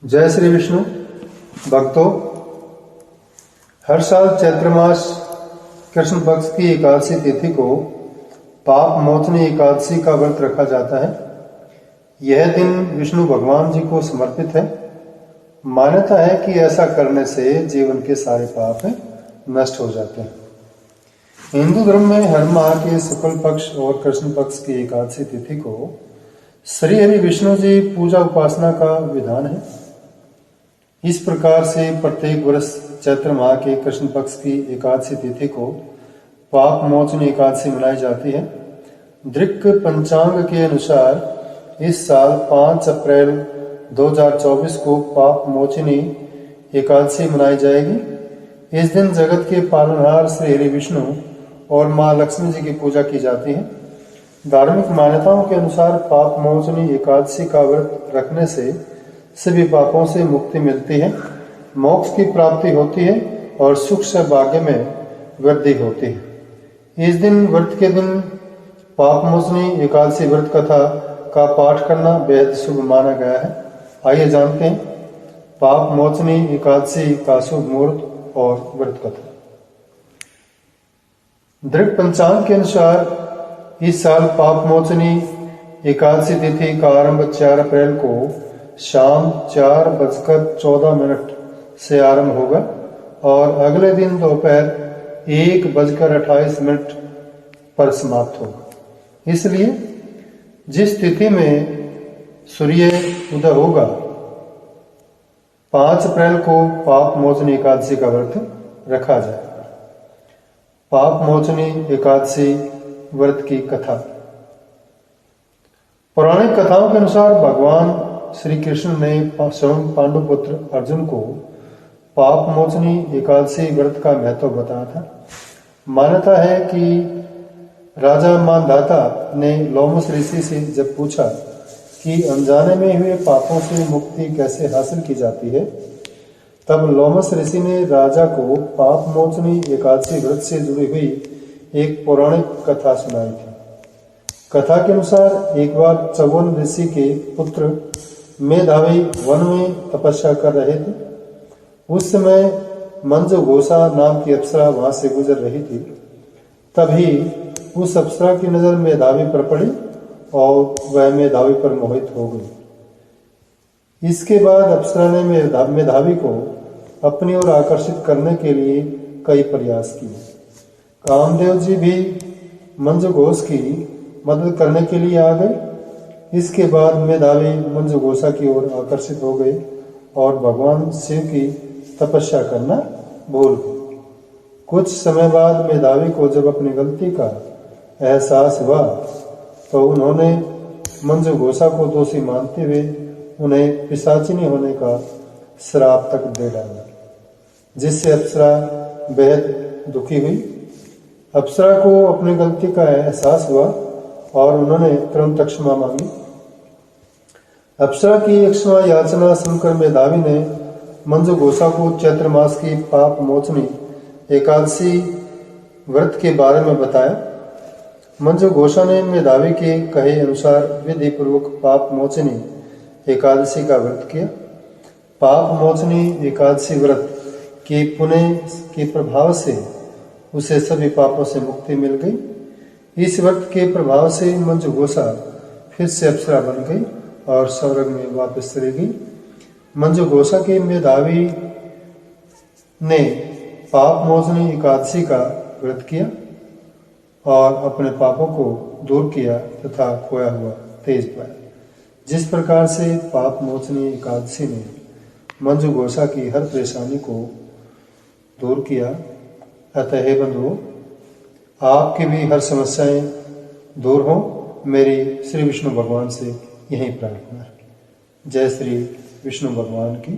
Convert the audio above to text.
जय श्री विष्णु भक्तों, हर साल चैत्र मास कृष्ण पक्ष की एकादशी तिथि को पाप मोचनी एकादशी का व्रत रखा जाता है। यह दिन विष्णु भगवान जी को समर्पित है। मान्यता है कि ऐसा करने से जीवन के सारे पाप नष्ट हो जाते हैं। हिंदू धर्म में हर माह के शुक्ल पक्ष और कृष्ण पक्ष की एकादशी तिथि को श्री हरि विष्णु जी पूजा उपासना का विधान है। इस प्रकार से प्रत्येक वर्ष चैत्र माह के कृष्ण पक्ष की एकादशी तिथि को पाप मोचनी एकादशी मनाई जाती है। दृक् पंचांग के अनुसार इस साल 5 अप्रैल 2024 को पाप मोचनी एकादशी मनाई जाएगी। इस दिन जगत के पालनहार श्री हरि विष्णु और मां लक्ष्मी जी की पूजा की जाती है। धार्मिक मान्यताओं के अनुसार पाप मोचनी एकादशी का व्रत रखने से सभी पापों से मुक्ति मिलती है, मोक्ष की प्राप्ति होती है और सुख से भाग्य में वृद्धि होती है। इस दिन व्रत के दिन पाप मोचनी एकादशी व्रत कथा का पाठ करना बेहद शुभ माना गया है। आइए जानते हैं पाप मोचनी एकादशी का शुभ मुहूर्त और व्रत कथा। दृक् पंचांग के अनुसार इस साल पाप मोचनी एकादशी तिथि का आरंभ 4 अप्रैल को शाम 4:14 से आरंभ होगा और अगले दिन दोपहर 1:28 पर समाप्त होगा। इसलिए जिस तिथि में सूर्य उदय होगा 5 अप्रैल को पाप मोचनी एकादशी का व्रत रखा जाएगा। पाप मोचनी एकादशी व्रत की कथा। पौराणिक कथाओं के अनुसार भगवान श्री कृष्ण ने स्वयं पांडुपुत्र अर्जुन को पाप मोचनी एकादशी व्रत का महत्व बताया था। मान्यता है कि राजा मानधाता ने लोमस ऋषि से जब पूछा कि अनजाने में हुए पापों से मुक्ति कैसे हासिल की जाती है, तब लोमस ऋषि ने राजा को पाप मोचनी एकादशी व्रत से जुड़ी हुई एक पौराणिक कथा सुनाई थी। कथा के अनुसार एक बार च्यवन ऋषि के पुत्र मेधावी वन में तपस्या कर रहे थे। उस समय मंजुघोषा नाम की अप्सरा वहां से गुजर रही थी। तभी उस अप्सरा की नजर मेधावी पर पड़ी और वह मेधावी पर मोहित हो गई। इसके बाद अप्सरा ने मेधावी को अपनी ओर आकर्षित करने के लिए कई प्रयास किए। कामदेव जी भी मंजुघोष की मदद करने के लिए आ गए। इसके बाद मेधावी मंजुघोषा की ओर आकर्षित हो गए और भगवान शिव की तपस्या करना भूल गए। कुछ समय बाद मेधावी को जब अपनी गलती का एहसास हुआ तो उन्होंने मंजुघोषा को दोषी मानते हुए उन्हें पिशाचिनी होने का श्राप तक दे डाला, जिससे अप्सरा बेहद दुखी हुई। अप्सरा को अपनी गलती का एहसास हुआ और उन्होंने तुरंत क्षमा मांगी। अप्सरा की क्षमा याचना सुनकर मेधावी ने मंजुघोषा को चैत्र मास की पाप मोचनी एकादशी व्रत के बारे में बताया। मंजुघोषा ने मेधावी के कहे अनुसार विधि पूर्वक पाप मोचनी एकादशी का व्रत किया। पाप मोचनी एकादशी व्रत के पुण्य के प्रभाव से उसे सभी पापों से मुक्ति मिल गई। इस व्रत के प्रभाव से मंजुघोषा फिर से अप्सरा बन गई और स्वर्ग में वापस चली गई। मंजुघोषा के मेधावी ने पाप मोचनी एकादशी का व्रत किया और अपने पापों को दूर किया तथा खोया हुआ तेज पाया। जिस प्रकार से पाप मोचनी एकादशी ने मंजुघोषा की हर परेशानी को दूर किया, अतः हे बंधुओं, आपकी भी हर समस्याएं दूर हो, मेरी श्री विष्णु भगवान से यही प्रार्थना है। जय श्री विष्णु भगवान की।